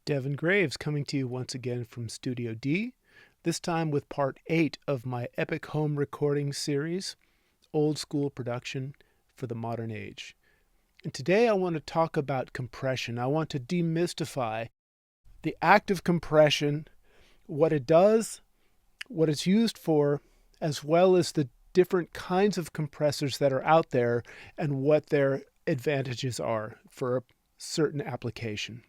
Devin Graves coming to you once again from Studio D, this time with part 8 of my epic home recording series, Old School Production for the Modern Age. And today I want to talk about compression. I want to demystify the act of compression, what it does, what it's used for, as well as the different kinds of compressors that are out there and what their advantages are for a certain application.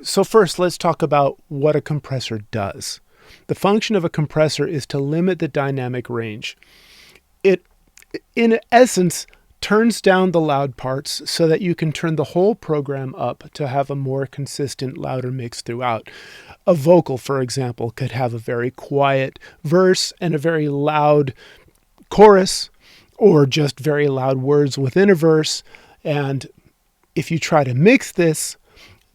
So first, let's talk about what a compressor does. The function of a compressor is to limit the dynamic range. It, in essence, turns down the loud parts so that you can turn the whole program up to have a more consistent, louder mix throughout. A vocal, for example, could have a very quiet verse and a very loud chorus, or just very loud words within a verse. And if you try to mix this,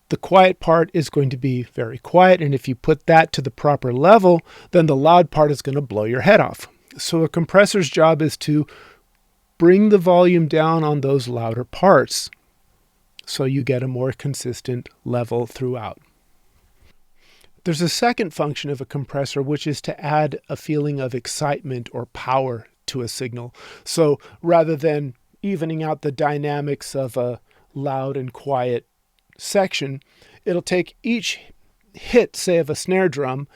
the quiet part is going to be very quiet, and if you put that to the proper level, then the loud part is going to blow your head off. So a compressor's job is to bring the volume down on those louder parts so you get a more consistent level throughout. There's a second function of a compressor, which is to add a feeling of excitement or power to a signal. So rather than evening out the dynamics of a loud and quiet section, it'll take each hit, say, of a snare drum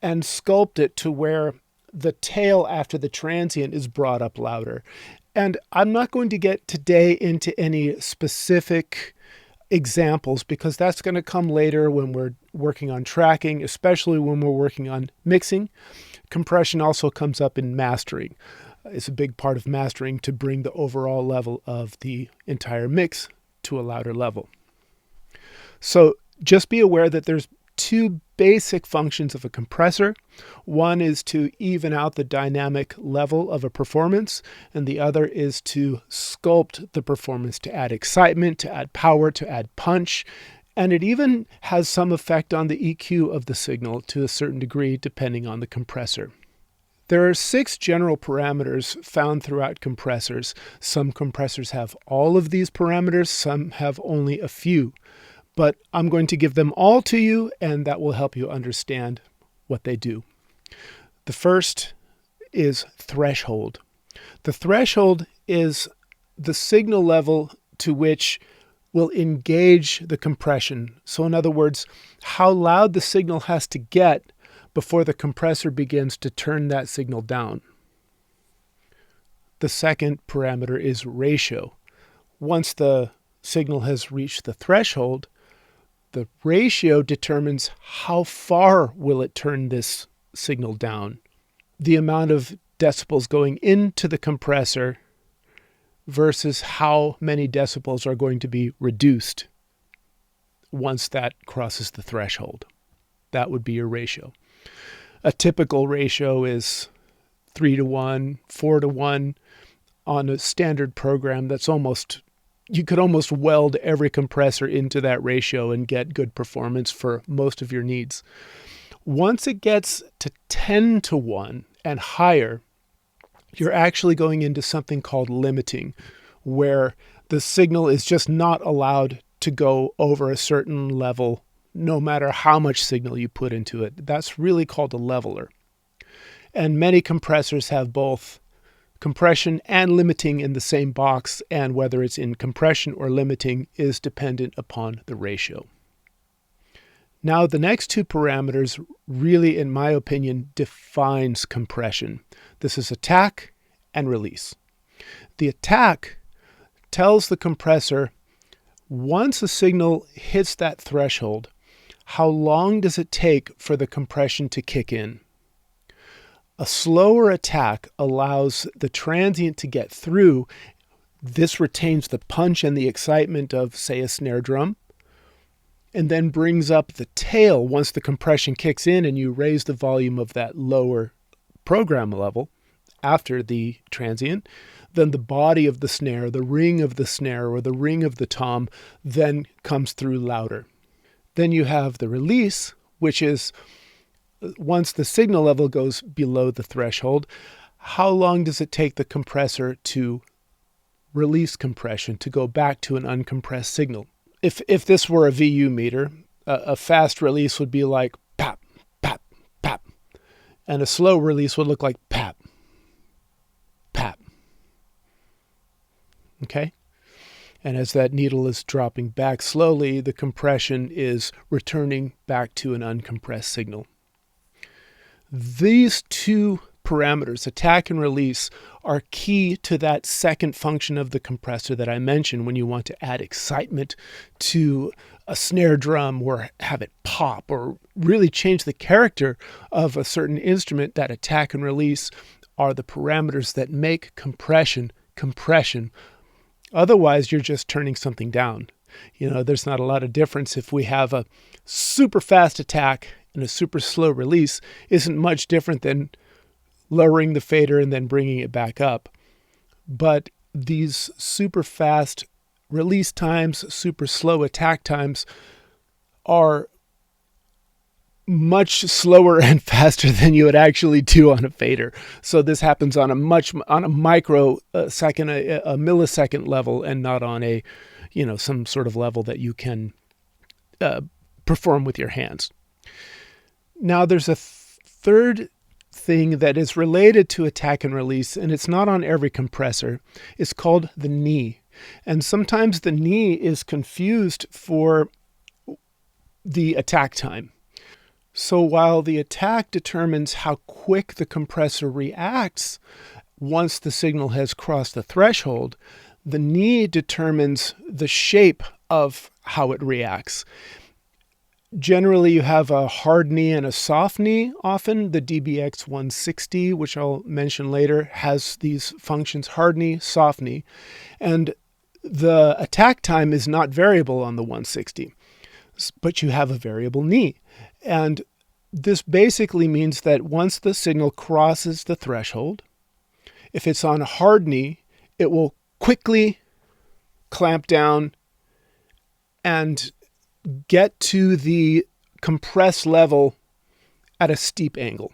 and sculpt it to where the tail after the transient is brought up louder. And I'm not going to get today into any specific examples because that's going to come later when we're working on tracking, especially when we're working on mixing. Compression also comes up in mastering. It's a big part of mastering to bring the overall level of the entire mix to a louder level. So just be aware that there's two basic functions of a compressor. One is to even out the dynamic level of a performance, and the other is to sculpt the performance to add excitement, to add power, to add punch. And it even has some effect on the EQ of the signal to a certain degree, depending on the compressor. There are 6 general parameters found throughout compressors. Some compressors have all of these parameters, some have only a few. But I'm going to give them all to you, and that will help you understand what they do. The first is threshold. The threshold is the signal level to which will engage the compression. So in other words, how loud the signal has to get before the compressor begins to turn that signal down. The second parameter is ratio. Once the signal has reached the threshold, the ratio determines how far will it turn this signal down. The amount of decibels going into the compressor versus how many decibels are going to be reduced once that crosses the threshold. That would be your ratio. A typical ratio is 3-to-1, 4-to-1 on a standard program. You could almost weld every compressor into that ratio and get good performance for most of your needs. Once it gets to 10-to-1 and higher, you're actually going into something called limiting, where the signal is just not allowed to go over a certain level, no matter how much signal you put into it. That's really called a leveler. And many compressors have both compression and limiting in the same box, and whether it's in compression or limiting is dependent upon the ratio. Now, the next 2 parameters really, in my opinion, defines compression. This is attack and release. The attack tells the compressor, once a signal hits that threshold, how long does it take for the compression to kick in? A slower attack allows the transient to get through. This retains the punch and the excitement of, say, a snare drum, and then brings up the tail once the compression kicks in and you raise the volume of that lower program level after the transient. Then the body of the snare, the ring of the snare, or the ring of the tom then comes through louder. Then you have the release, which is once the signal level goes below the threshold, how long does it take the compressor to release compression, to go back to an uncompressed signal? If this were a VU meter, a fast release would be like pap, pap, pap. And a slow release would look like pap, pap. Okay? And as that needle is dropping back slowly, the compression is returning back to an uncompressed signal. These two parameters, attack and release, are key to that second function of the compressor that I mentioned when you want to add excitement to a snare drum or have it pop or really change the character of a certain instrument. That attack and release are the parameters that make compression compression. Otherwise, you're just turning something down. There's not a lot of difference if we have a super fast attack and a super slow release. Isn't much different than lowering the fader and then bringing it back up. But these super fast release times, super slow attack times are much slower and faster than you would actually do on a fader. So this happens on a micro second, a millisecond level, and not on a, some sort of level that you can perform with your hands. Now there's a third thing that is related to attack and release, and it's not on every compressor. It's called the knee. And sometimes the knee is confused for the attack time. So while the attack determines how quick the compressor reacts once the signal has crossed the threshold, the knee determines the shape of how it reacts. Generally, you have a hard knee and a soft knee. Often the DBX 160, which I'll mention later, has these functions: hard knee, soft knee. And the attack time is not variable on the 160, but you have a variable knee. And this basically means that once the signal crosses the threshold, if it's on a hard knee, it will quickly clamp down and get to the compressed level at a steep angle.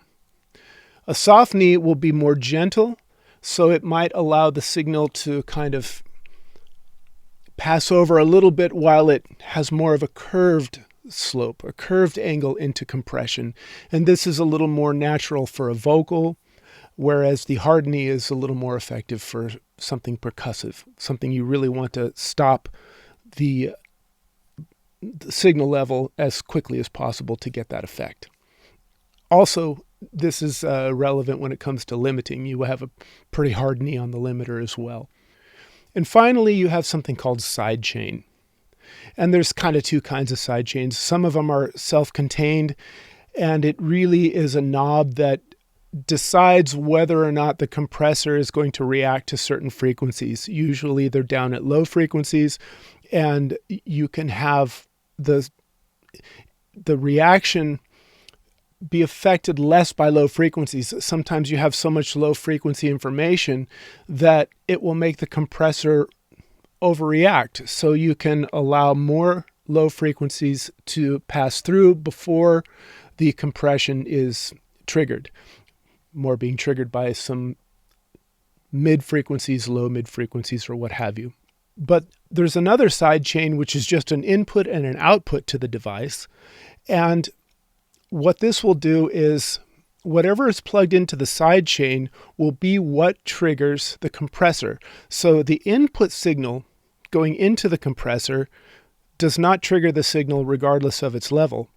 A soft knee will be more gentle, so it might allow the signal to kind of pass over a little bit while it has more of a curved slope, a curved angle into compression. And this is a little more natural for a vocal, whereas the hard knee is a little more effective for something percussive, something you really want to stop the signal level as quickly as possible to get that effect. Also, this is relevant when it comes to limiting. You have a pretty hard knee on the limiter as well. And finally, you have something called sidechain. And there's kind of two kinds of sidechains. Some of them are self-contained, and it really is a knob that decides whether or not the compressor is going to react to certain frequencies. Usually they're down at low frequencies, and you can have the reaction be affected less by low frequencies. Sometimes you have so much low frequency information that it will make the compressor overreact. So you can allow more low frequencies to pass through before the compression is triggered. More being triggered by some mid frequencies, low mid frequencies, or what have you. But there's another side chain, which is just an input and an output to the device. And what this will do is whatever is plugged into the side chain will be what triggers the compressor. So the input signal going into the compressor does not trigger the signal regardless of its level,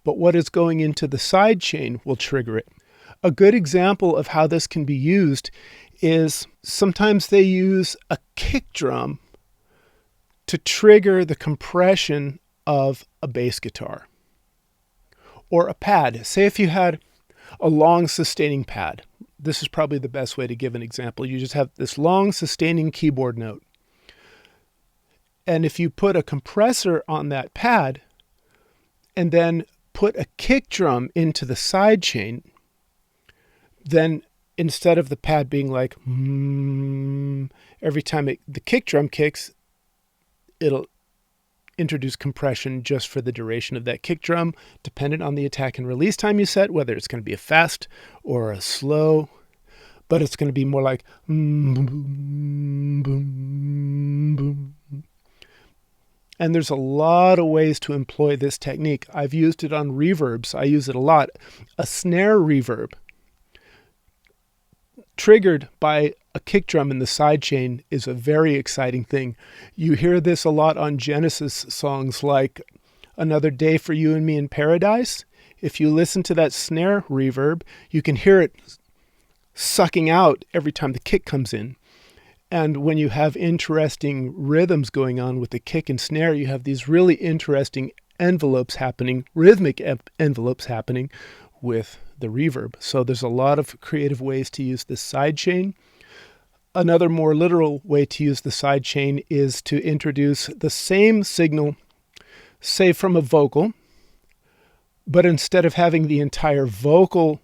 but what is going into the side chain will trigger it. A good example of how this can be used is sometimes they use a kick drum to trigger the compression of a bass guitar. Or a pad. Say if you had a long sustaining pad. This is probably the best way to give an example. You just have this long sustaining keyboard note. And if you put a compressor on that pad and then put a kick drum into the side chain, then instead of the pad being like every time the kick drum kicks, it'll introduce compression just for the duration of that kick drum, dependent on the attack and release time you set, whether it's going to be a fast or a slow, but it's going to be more like boom, boom, boom. And there's a lot of ways to employ this technique. I've used it on reverbs. I use it a lot. A snare reverb triggered by a kick drum in the sidechain is a very exciting thing. You hear this a lot on Genesis songs like Another Day for You and Me in Paradise. If you listen to that snare reverb, you can hear it sucking out every time the kick comes in. And when you have interesting rhythms going on with the kick and snare, you have these really interesting envelopes happening, rhythmic envelopes happening with the reverb. So there's a lot of creative ways to use this sidechain. Another more literal way to use the sidechain is to introduce the same signal, say from a vocal, but instead of having the entire vocal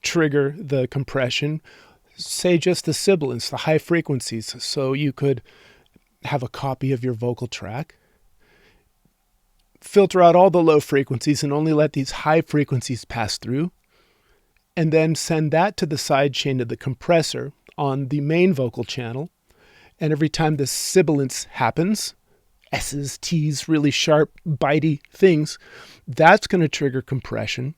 trigger the compression, say just the sibilants, the high frequencies. So you could have a copy of your vocal track, filter out all the low frequencies and only let these high frequencies pass through, and then send that to the side chain of the compressor on the main vocal channel. And every time the sibilance happens, S's, T's, really sharp, bitey things, that's going to trigger compression.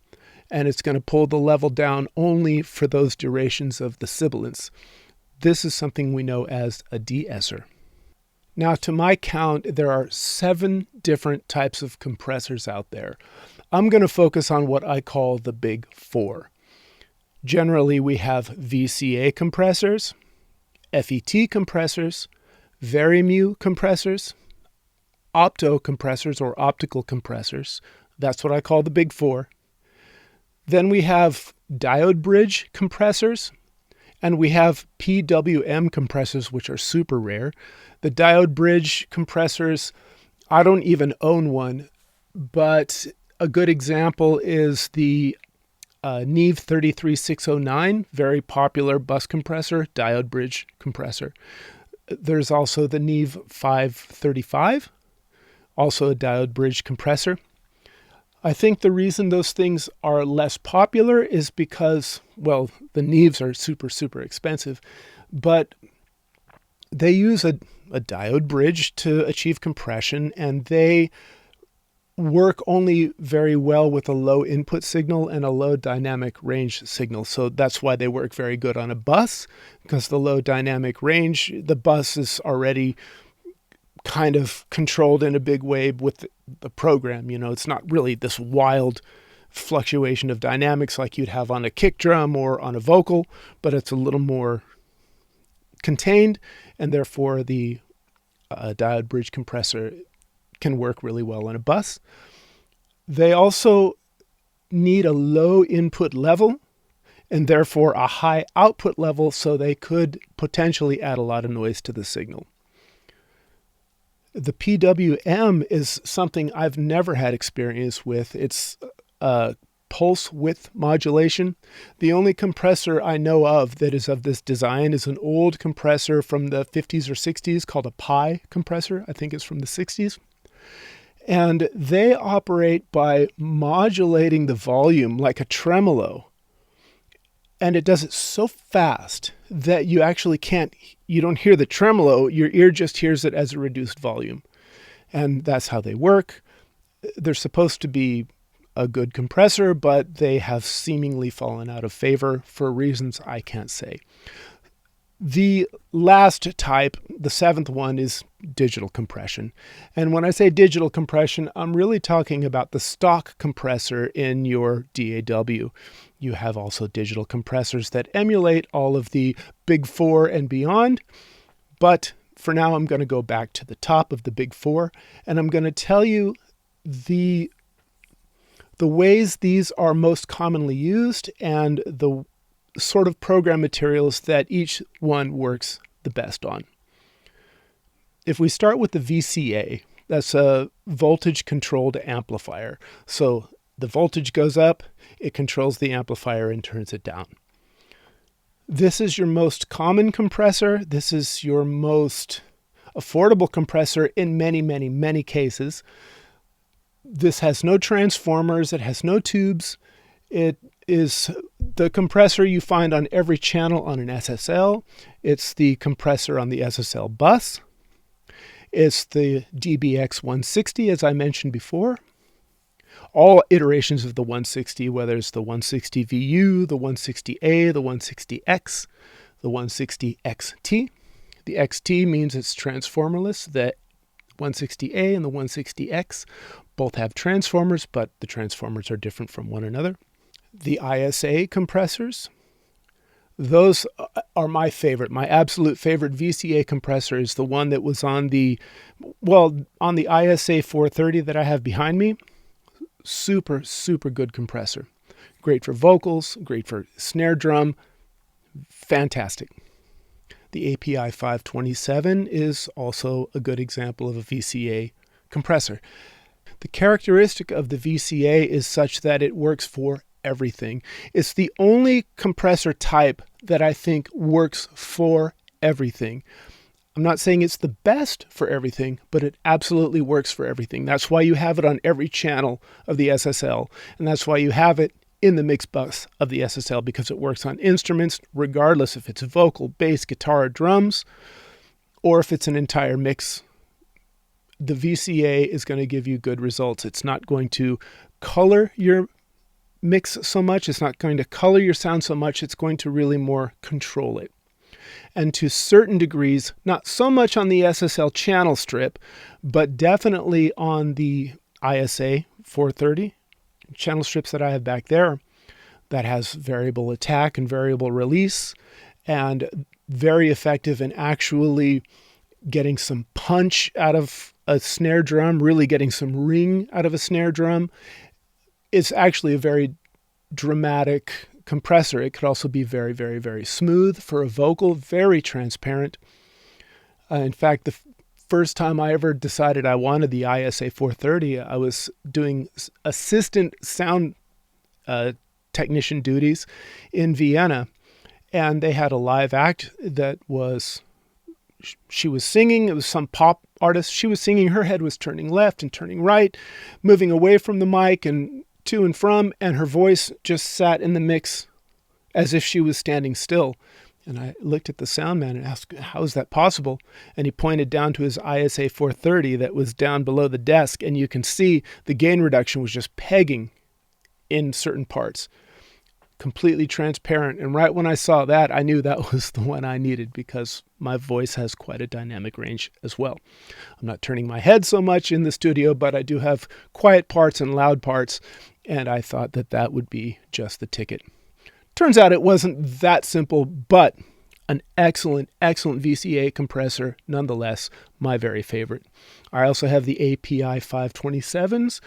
And it's going to pull the level down only for those durations of the sibilants. This is something we know as a de-esser. Now, to my count, there are 7 different types of compressors out there. I'm going to focus on what I call the big 4. Generally, we have VCA compressors, FET compressors, Varimu compressors, opto compressors or optical compressors. That's what I call the big 4. Then we have diode bridge compressors, and we have PWM compressors, which are super rare. The diode bridge compressors, I don't even own one, but a good example is the Neve 33609, very popular bus compressor, diode bridge compressor. There's also the Neve 535, also a diode bridge compressor. I think the reason those things are less popular is because, well, the Neves are super, super expensive, but they use a diode bridge to achieve compression, and they work only very well with a low input signal and a low dynamic range signal. So that's why they work very good on a bus, because the low dynamic range, the bus is already kind of controlled in a big way with the program. You know, it's not really this wild fluctuation of dynamics like you'd have on a kick drum or on a vocal, but it's a little more contained, and therefore the diode bridge compressor can work really well on a bus. They also need a low input level and therefore a high output level, so they could potentially add a lot of noise to the signal. The PWM is something I've never had experience with. It's pulse width modulation. The only compressor I know of that is of this design is an old compressor from the 50s or 60s called a Pi compressor. I think it's from the 60s. And they operate by modulating the volume like a tremolo. And it does it so fast that you actually you don't hear the tremolo, your ear just hears it as a reduced volume. And that's how they work. They're supposed to be a good compressor, but they have seemingly fallen out of favor for reasons I can't say. The last type, the 7th one, is digital compression. And when I say digital compression, I'm really talking about the stock compressor in your DAW. You have also digital compressors that emulate all of the big 4 and beyond. But for now, I'm going to go back to the top of the big 4, and I'm going to tell you the ways these are most commonly used and the sort of program materials that each one works the best on. If we start with the VCA, that's a voltage controlled amplifier. So the voltage goes up, it controls the amplifier and turns it down. This is your most common compressor. This is your most affordable compressor in many, many, many cases. This has no transformers. It has no tubes. It is the compressor you find on every channel on an SSL. It's the compressor on the SSL bus. It's the DBX 160, as I mentioned before. All iterations of the 160, whether it's the 160 VU, the 160A, the 160X, the 160XT. The XT means it's transformerless. The 160A and the 160X both have transformers, but the transformers are different from one another. The ISA compressors, those are my favorite. My absolute favorite VCA compressor is the one that was on the ISA 430 that I have behind me. Super, super good compressor. Great for vocals, great for snare drum. Fantastic. The API 527 is also a good example of a VCA compressor. The characteristic of the VCA is such that it works for everything. It's the only compressor type that I think works for everything. I'm not saying it's the best for everything, but it absolutely works for everything. That's why you have it on every channel of the SSL, and that's why you have it in the mix bus of the SSL, because it works on instruments regardless if it's vocal, bass, guitar, drums, or if it's an entire mix. The VCA is going to give you good results. It's not going to color your mix so much. It's not going to color your sound so much. It's going to really more control it. And to certain degrees, not so much on the SSL channel strip, but definitely on the ISA 430 channel strips that I have back there, that has variable attack and variable release, and very effective in actually getting some punch out of a snare drum, really getting some ring out of a snare drum. It's actually a very dramatic compressor. It could also be very, very, very smooth for a vocal, very transparent. In fact, the first time I ever decided I wanted the ISA 430, I was doing assistant sound technician duties in Vienna, and they had a live act that was, she was singing. It was some pop artist. She was singing. Her head was turning left and turning right, moving away from the mic and to and from, and her voice just sat in the mix as if she was standing still. And I looked at the sound man and asked, how is that possible? And he pointed down to his ISA 430 that was down below the desk, and you can see the gain reduction was just pegging in certain parts. Completely transparent. And right when I saw that, I knew that was the one I needed, because my voice has quite a dynamic range as well. I'm not turning my head so much in the studio, but I do have quiet parts and loud parts, and I thought that that would be just the ticket. Turns out it wasn't that simple, but an excellent, excellent VCA compressor nonetheless, my very favorite. I also have the API 527s,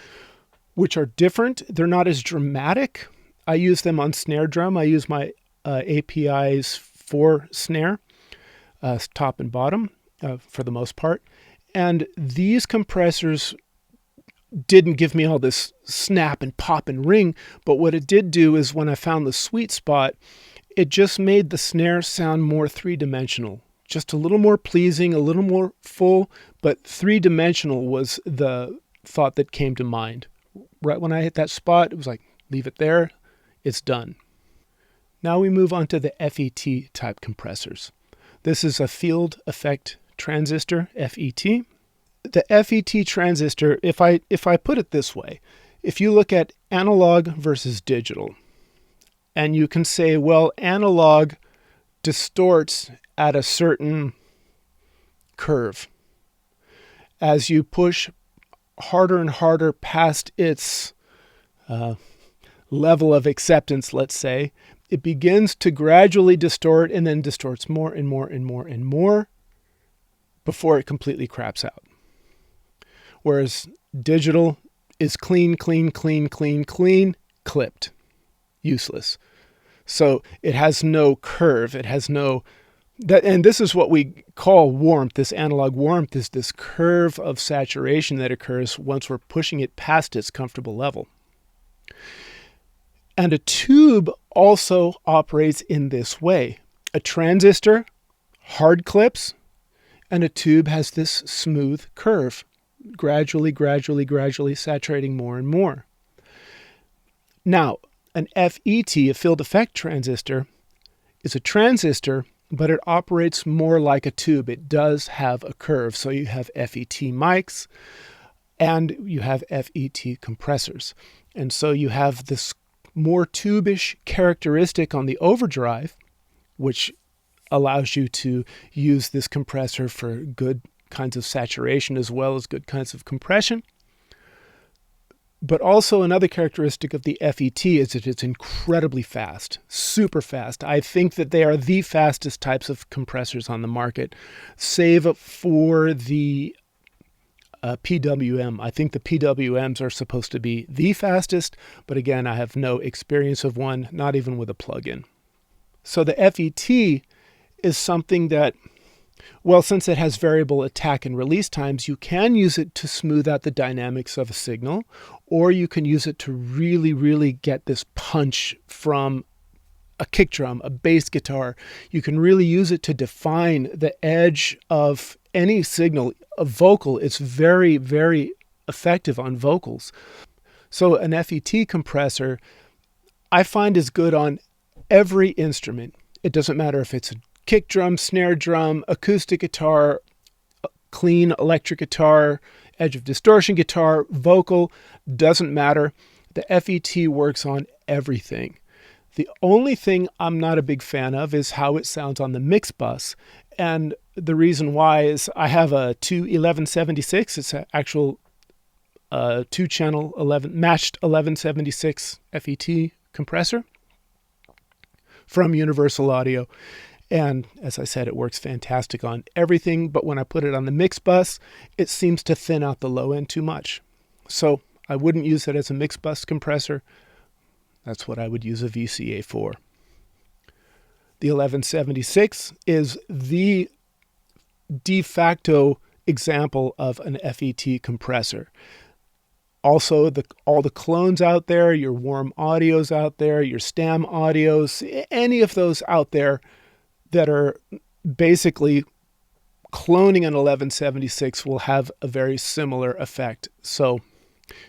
which are different. They're not as dramatic. I use them on snare drum. I use my APIs for snare, top and bottom, for the most part. And these compressors didn't give me all this snap and pop and ring, but what it did do is, when I found the sweet spot, it just made the snare sound more three-dimensional, just a little more pleasing, a little more full, but three-dimensional was the thought that came to mind. Right when I hit that spot, it was like, leave it there, it's done. Now we move on to the FET type compressors. This is a field effect transistor, FET. The FET transistor, if I put it this way, if you look at analog versus digital, and you can say, well, analog distorts at a certain curve. As you push harder and harder past its level of acceptance, let's say, it begins to gradually distort, and then distorts more and more and more and more before it completely craps out. Whereas digital is clean, clean, clean, clean, clean, clipped, useless. So it has no curve. It has no, and this is what we call warmth. This analog warmth is this curve of saturation that occurs once we're pushing it past its comfortable level. And a tube also operates in this way. A transistor hard clips. And a tube has this smooth curve, gradually saturating more and more. Now, an FET, a field effect transistor, is a transistor, but it operates more like a tube. It does have a curve. So you have FET mics and you have FET compressors. And so you have this more tube-ish characteristic on the overdrive, which allows you to use this compressor for good kinds of saturation as well as good kinds of compression. But also another characteristic of the FET is that it's incredibly fast, super fast. I think that they are the fastest types of compressors on the market, save for the PWM. I think the PWMs are supposed to be the fastest, but again, I have no experience of one, not even with a plug-in. So the FET is something that, well, since it has variable attack and release times, you can use it to smooth out the dynamics of a signal, or you can use it to really get this punch from a kick drum, a bass guitar. You can really use it to define the edge of any signal. A vocal, it's very effective on vocals. So an FET compressor, I find, is good on every instrument. It doesn't matter if it's a kick drum, snare drum, acoustic guitar, clean electric guitar, edge of distortion guitar, vocal, doesn't matter. The FET works on everything. The only thing I'm not a big fan of is how it sounds on the mix bus. And the reason why is I have a 1176. It's an actual 2-channel matched 1176 FET compressor from Universal Audio. And as I said, it works fantastic on everything. But when I put it on the mix bus, it seems to thin out the low end too much. So I wouldn't use it as a mix bus compressor. That's what I would use a VCA for. The 1176 is the de facto example of an FET compressor. Also, all the clones out there, your Warm Audios out there, your Stam Audios, any of those out there that are basically cloning an 1176 will have a very similar effect. So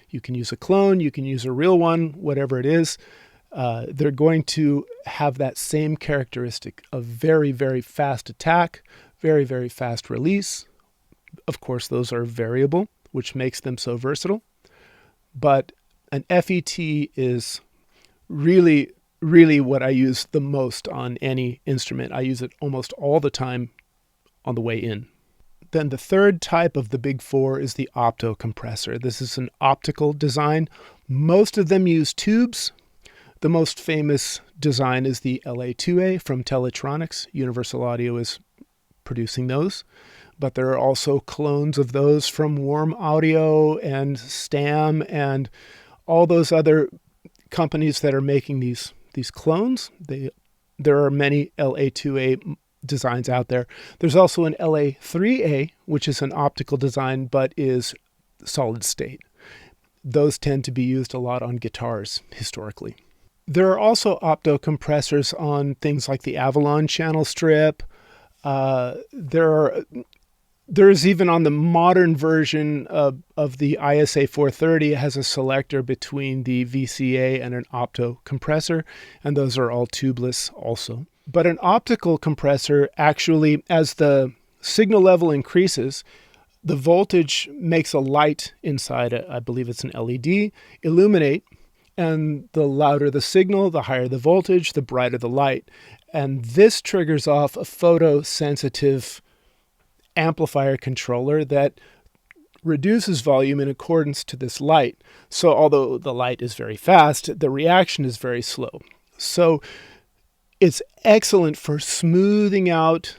you can use a clone, you can use a real one, whatever it is. They're going to have that same characteristic of very fast attack, very fast release. Of course, those are variable, which makes them so versatile. But an FET is really what I use the most on any instrument. I use it almost all the time on the way in. Then the third type of the big four is the opto compressor. This is an optical design. Most of them use tubes. The most famous design is the LA2A from Teletronics. Universal Audio is producing those. But there are also clones of those from Warm Audio and Stam and all those other companies that are making these clones. There are many LA2A designs out there. There's also an LA3A, which is an optical design but is solid state. Those tend to be used a lot on guitars historically. There are also opto compressors on things like the Avalon channel strip. There's even on the modern version of the ISA 430, it has a selector between the VCA and an opto compressor, and those are all tubeless also. But an optical compressor actually, as the signal level increases, the voltage makes a light inside it. I believe it's an LED, illuminate, and the louder the signal, the higher the voltage, the brighter the light. And this triggers off a photosensitive amplifier controller that reduces volume in accordance to this light. So although the light is very fast, the reaction is very slow. So it's excellent for smoothing out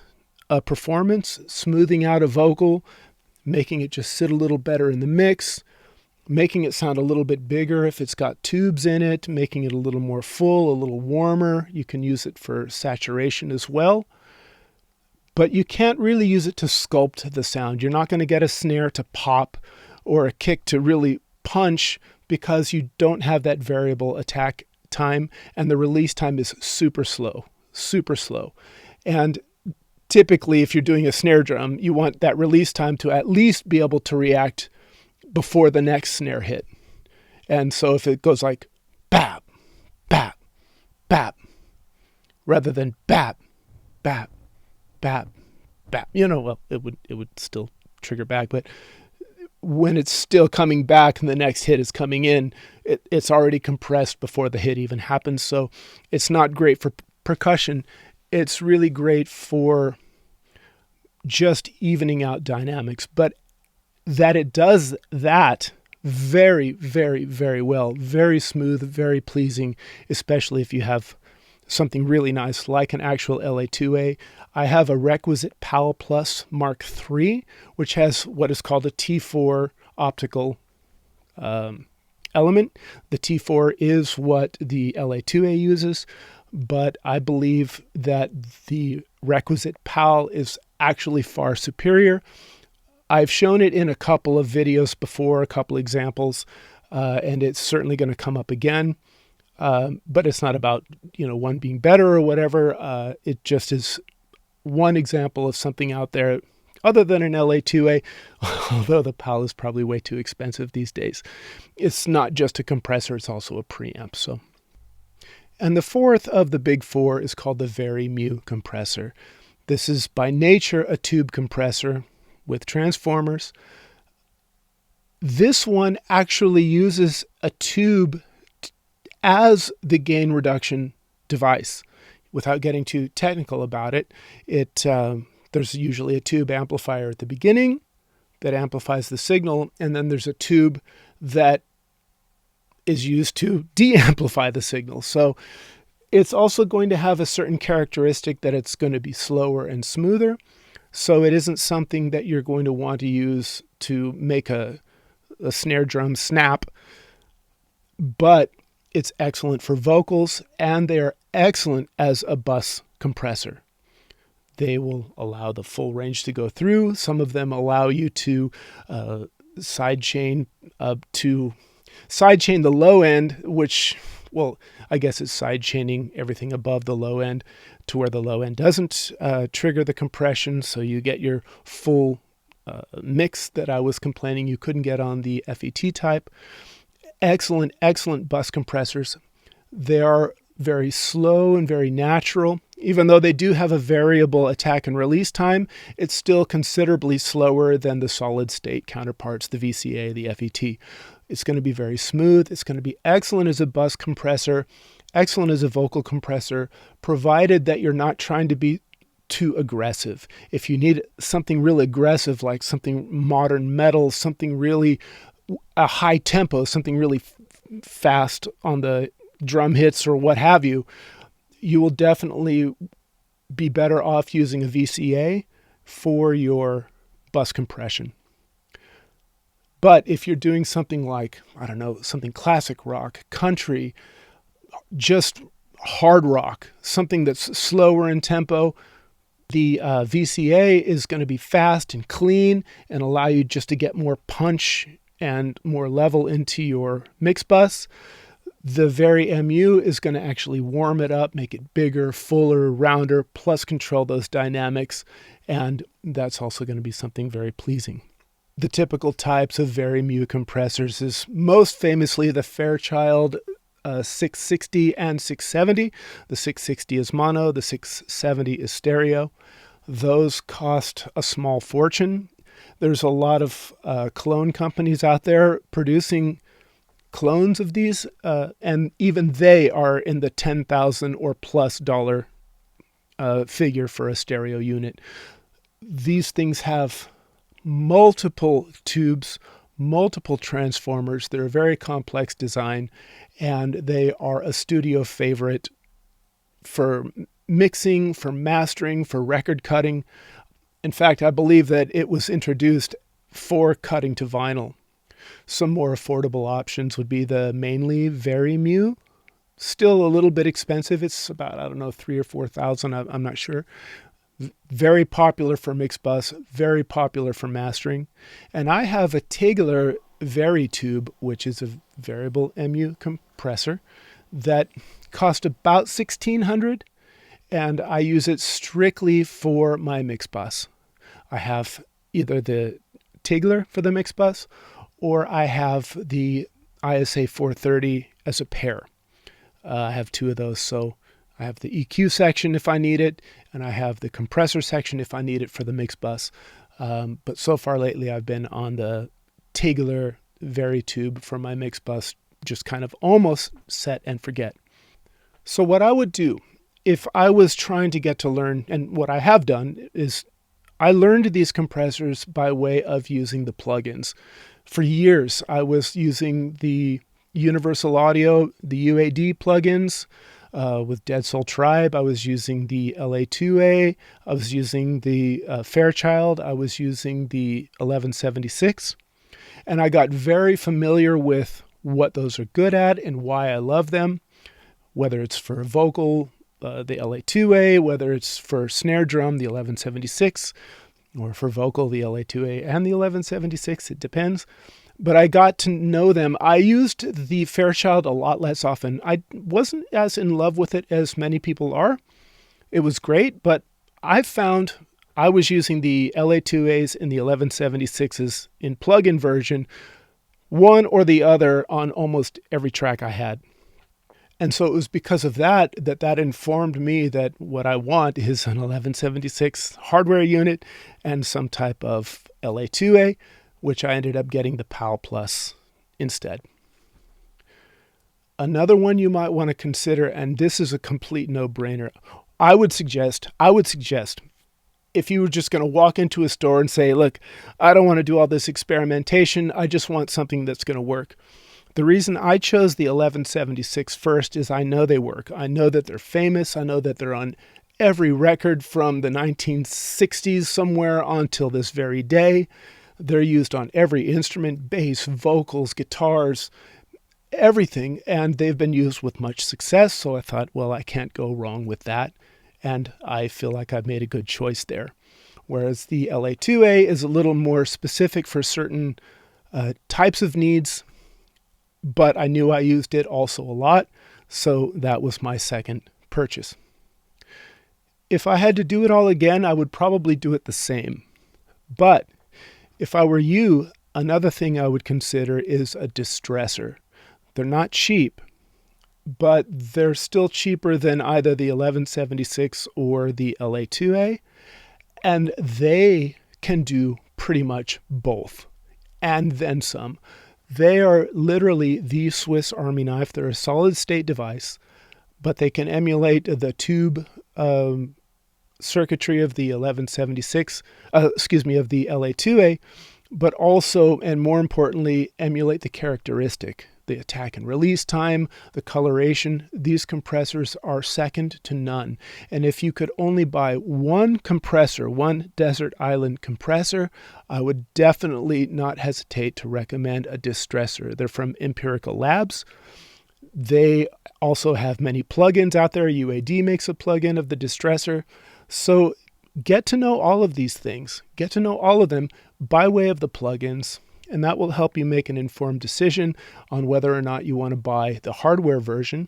a performance, smoothing out a vocal, making it just sit a little better in the mix, making it sound a little bit bigger if it's got tubes in it, making it a little more full, a little warmer. You can use it for saturation as well. But you can't really use it to sculpt the sound. You're not going to get a snare to pop or a kick to really punch because you don't have that variable attack time, and the release time is super slow. And typically, if you're doing a snare drum, you want that release time to at least be able to react before the next snare hit. And so if it goes like bap, bap, bap, rather than bap, bap, bap, bap, well, it would still trigger back, but when it's still coming back and the next hit is coming in, it's already compressed before the hit even happens. So it's not great for percussion. It's really great for just evening out dynamics, but that it does that very, very, very well, very smooth, very pleasing, especially if you have something really nice like an actual LA2A. I have a Requisite PAL Plus Mark III, which has what is called a T4 optical element. The T4 is what the LA2A uses, but I believe that the Requisite PAL is actually far superior. I've shown it in a couple of videos before, a couple examples, and it's certainly going to come up again. But it's not about, one being better or whatever. It just is one example of something out there other than an LA2A, although the PAL is probably way too expensive these days. It's not just a compressor, it's also a preamp. So, and the fourth of the big four is called the Very-Mu compressor. This is by nature a tube compressor with transformers. This one actually uses a tube as the gain reduction device. Without getting too technical about it, there's usually a tube amplifier at the beginning that amplifies the signal, and then there's a tube that is used to de-amplify the signal. So it's also going to have a certain characteristic that it's going to be slower and smoother. So it isn't something that you're going to want to use to make a snare drum snap, but it's excellent for vocals, and they are excellent as a bus compressor. They will allow the full range to go through. Some of them allow you to sidechain the low end, which, well, I guess it's sidechaining everything above the low end to where the low end doesn't trigger the compression, so you get your full mix that I was complaining you couldn't get on the FET type. Excellent, excellent bus compressors. They are very slow and very natural. Even though they do have a variable attack and release time, it's still considerably slower than the solid state counterparts, the VCA, the FET. It's going to be very smooth. It's going to be excellent as a bus compressor, excellent as a vocal compressor, provided that you're not trying to be too aggressive. If you need something really aggressive, like something modern metal, something really a high tempo, something really fast on the drum hits or what have you, you will definitely be better off using a VCA for your bus compression. But if you're doing something like, something classic rock, country, just hard rock, something that's slower in tempo, the VCA is going to be fast and clean and allow you just to get more punch and more level into your mix bus. The Very-Mu is going to actually warm it up, make it bigger, fuller, rounder, plus control those dynamics, and that's also going to be something very pleasing. The typical types of Very-Mu compressors is most famously the Fairchild 660 and 670. The 660 is mono, the 670 is stereo. Those cost a small fortune. There's a lot of clone companies out there producing clones of these, and even they are in the $10,000 or plus dollar figure for a stereo unit. These things have multiple tubes, multiple transformers. They're a very complex design, and they are a studio favorite for mixing, for mastering, for record cutting. In fact, I believe that it was introduced for cutting to vinyl. Some more affordable options would be the mainly Very-Mu. Still a little bit expensive. It's about, $3,000 or $4,000. I'm not sure. Very popular for mixed bus, very popular for mastering. And I have a Tigler Veritube, which is a variable MU compressor that cost about $1,600. and I use it strictly for my mix bus. I have either the Tigler for the mix bus, or I have the ISA 430 as a pair. I have two of those, so I have the EQ section if I need it, and I have the compressor section if I need it for the mix bus. But so far lately, I've been on the Tigler Veritube for my mix bus, just kind of almost set and forget. So what I would do if I was trying to get to learn, and what I have done is I learned these compressors by way of using the plugins. For years, I was using the Universal Audio, the UAD plugins with Dead Soul Tribe. I was using the LA2A. I was using the Fairchild. I was using the 1176. And I got very familiar with what those are good at and why I love them, whether it's for vocal, the LA2A, whether it's for snare drum, the 1176, or for vocal, the LA2A and the 1176, it depends. But I got to know them. I used the Fairchild a lot less often. I wasn't as in love with it as many people are. It was great, but I found I was using the LA2As and the 1176s in plug-in version, one or the other on almost every track I had. And so it was because of that informed me that what I want is an 1176 hardware unit and some type of LA2A, which I ended up getting the PAL Plus instead. Another one you might want to consider, and this is a complete no-brainer, I would suggest, if you were just going to walk into a store and say, look, I don't want to do all this experimentation, I just want something that's going to work. The reason I chose the 1176 first is I know they work. I know that they're famous. I know that they're on every record from the 1960s somewhere until this very day. They're used on every instrument, bass, vocals, guitars, everything, and they've been used with much success. So I thought, well, I can't go wrong with that, and I feel like I've made a good choice there. Whereas the LA2A is a little more specific for certain types of needs, but I knew I used it also a lot, so that was my second purchase. If I had to do it all again, I would probably do it the same. But if I were you, another thing I would consider is a distressor. They're not cheap, but they're still cheaper than either the 1176 or the LA2A, and they can do pretty much both, and then some. They are literally the Swiss Army knife. They're a solid state device, but they can emulate the tube circuitry of the 1176, of the LA2A, but also, and more importantly, emulate the characteristic, the attack and release time, the coloration. These compressors are second to none. And if you could only buy one compressor, one desert island compressor, I would definitely not hesitate to recommend a distressor. They're from Empirical Labs. They also have many plugins out there. UAD makes a plugin of the distressor. So get to know all of these things. Get to know all of them by way of the plugins, and that will help you make an informed decision on whether or not you want to buy the hardware version.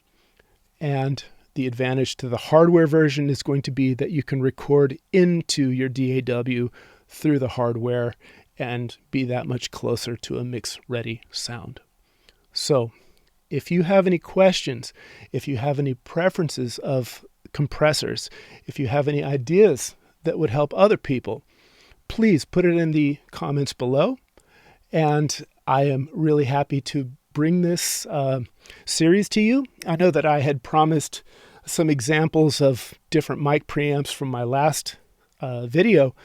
And the advantage to the hardware version is going to be that you can record into your DAW through the hardware and be that much closer to a mix-ready sound. So if you have any questions, if you have any preferences of compressors, if you have any ideas that would help other people, please put it in the comments below. And I am really happy to bring this series to you. I know that I had promised some examples of different mic preamps from my last video,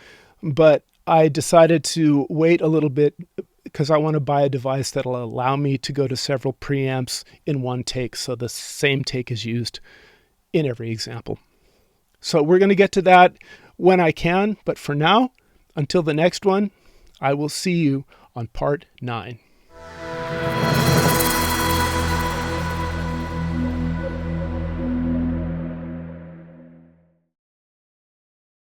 but I decided to wait a little bit because I want to buy a device that will allow me to go to several preamps in one take, so the same take is used in every example. So we're going to get to that when I can, but for now, until the next one, I will see you on part 9.